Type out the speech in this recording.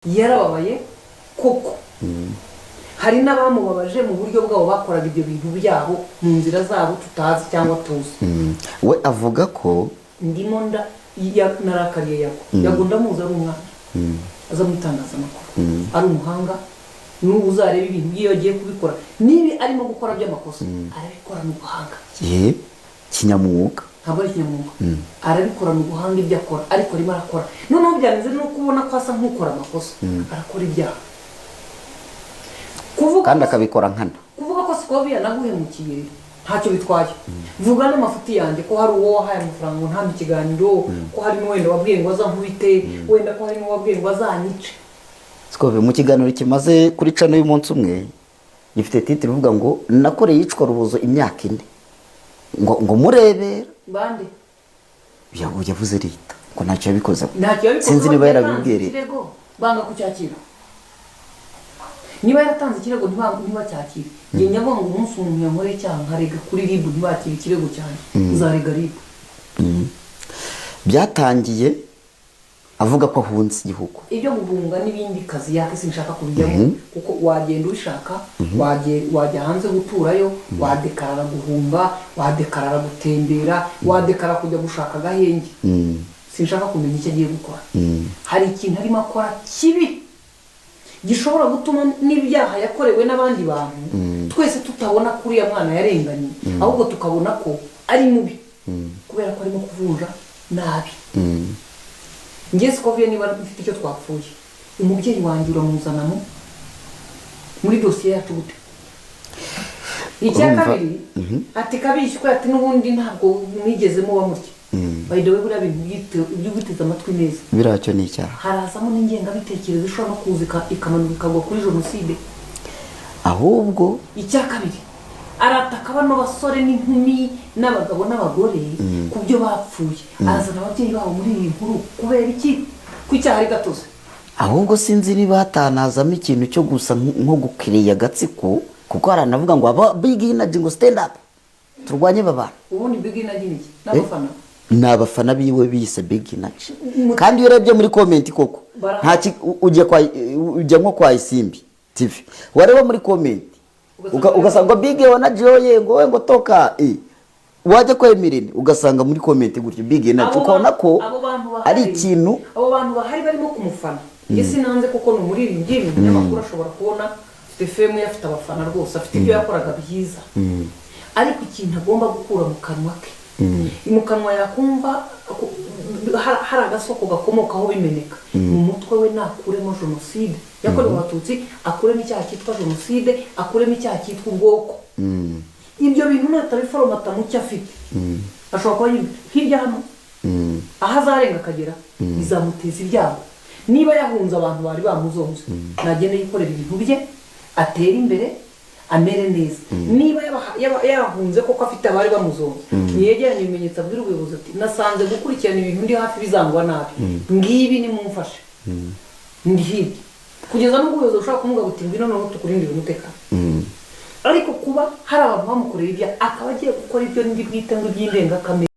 yarababaye koko hari n'abamubabaje mu buryo bwabo bakoraga ibyo bintu byabo mu nzira zabo tutazi cyangwa tuzi. We avuga ko ndimo narakariye yago ndamuzi ari umwana aza mu itangazamakuru ari umuhanga n'ubu uzareba ibintu byiyo agiye kubikora nibi arimo gukora by'amakosa arabikora mu buhanga kinyamwuga ntabwo ari kinyamwuga arabikora mu buhanga ibyo akora ariko arimo arakora noneho byanze no kubona ko asa nk'ukora amakosa arakora ibyaha kandi akabikora nkana kuvuga ko Scovia naguhemukiye ntacyo bitwaye vuga n'amafuti yanjye ko hari uwo wahaye amafaranga ngo ntambe ikiganiro ko hari n'uwenda wabwiye ngo azankubite wenda ko hari n'uwabwiye ngo azanyice. Scovia mu kiganiro kimaze kuri cano y'umunsi umwe gifite titre ivuga ngo nakoreye yicwa rubuzo imyaka 4 ngo murebera bande yavuze leta ko ntacyo yabikoze sinzi niba yarabibwirira banga kucyakira niba yaratanze ikirego ntibacyakire ngiye nyavuga ngo umunsi umuntu yankoreye icyaha nkarega kuri RIB ntibakire ikirego cyane uzarega RIB. Byatangiye avuga ko ahunze igihugu ibyo guhunga n'ibindi kazi yake sinshaka kubijyamo kuko wagenda ubishaka wajya hanze guturayo wadekarara guhunga wadekarara gutembera wadekarara kujya gushaka agahenge sinshaka kumenya icyo agiye gukora hari ikintu arimo akora kibi gishobora gutuma n'ibyaha yakorewe n'abandi bantu twese tutabona kuri ya mwana yarenganye ahubwo tukabona ko ari mubi kubera ko arimo kuvunja nabi. Ngiye Scovia niba mfite icyo twapfuye umubyeyi wanjye uramuzanamo muri dosiye yacu gute icya kabiri ati kabishywe ati n'ubundi ntabwo mwigeze muba mutya by the way buriya bintu by'uguteza amatwi neza biracyo ni icyaha harazamo n'ingengabitekerezo ishobora no kuza ikamanuka ikagwa kuri jenoside ahubwo icya kabiri arataka bano basore n'inkumi n'abagabo n'abagore ku byo bapfuye azana ababyeyi babo muri iyi nkuru kubera iki ku icyaha ari gatoze ahubwo sinzi niba hatanazamo ikintu cyo gusa nko gukiriya agatsiko kuko haranavuga ngo aba big energy ngo stand up turwanye babana ubundi big energy ni n'abafana n'abafana biwe bise big energy kandi iyo urebye muri comment koko ujya nko kwa Isimbi TV wareba muri comment ugasanga big energy yoye ngo toka wajya kwa Emirene ugasanga muri comment gutyo big energy ukona ko ari ikintu abo bantu bahari barimo kumufana ese nanze kuko no muri ringiri n'amakuru ashobora kubona FM yafite abafana rwose afite ibyo yakoraga byiza ariko ikintu agomba gukura mu kanwa ke mu kanwa yakumva hari agasoko gakomokaho bimeneka mu mutwe we nakuremo jenoside yakorewe abatutsi akuremo icyaha cyitwa jenoside akuremo icyaha cyitwa ubwoko ibyo bintu natabiforomata mu cyo afite ashobora kuba hirya hano aho azarenga akagera bizamuteza ibyago niba yahunze abantu bari bamuzonze nagende yikorera ibintu bye atera imbere amere neza niba yahunze koko afite abari bamuzonze niyegeranye ibimenyetso abwira ubuyobozi ati nasanze gukurikirana ibintu ndi hafi bizangwa nabi ngibi nimumfashe ndi hirya kugeza n'ubwo ubuyobozi ushobora kumuga buti ngwino noneho tukurindire umutekano ariko kuba hari abantu bamukorera ibya akaba agiye gukora ibyo ndi bwite ngo iby'indengakamere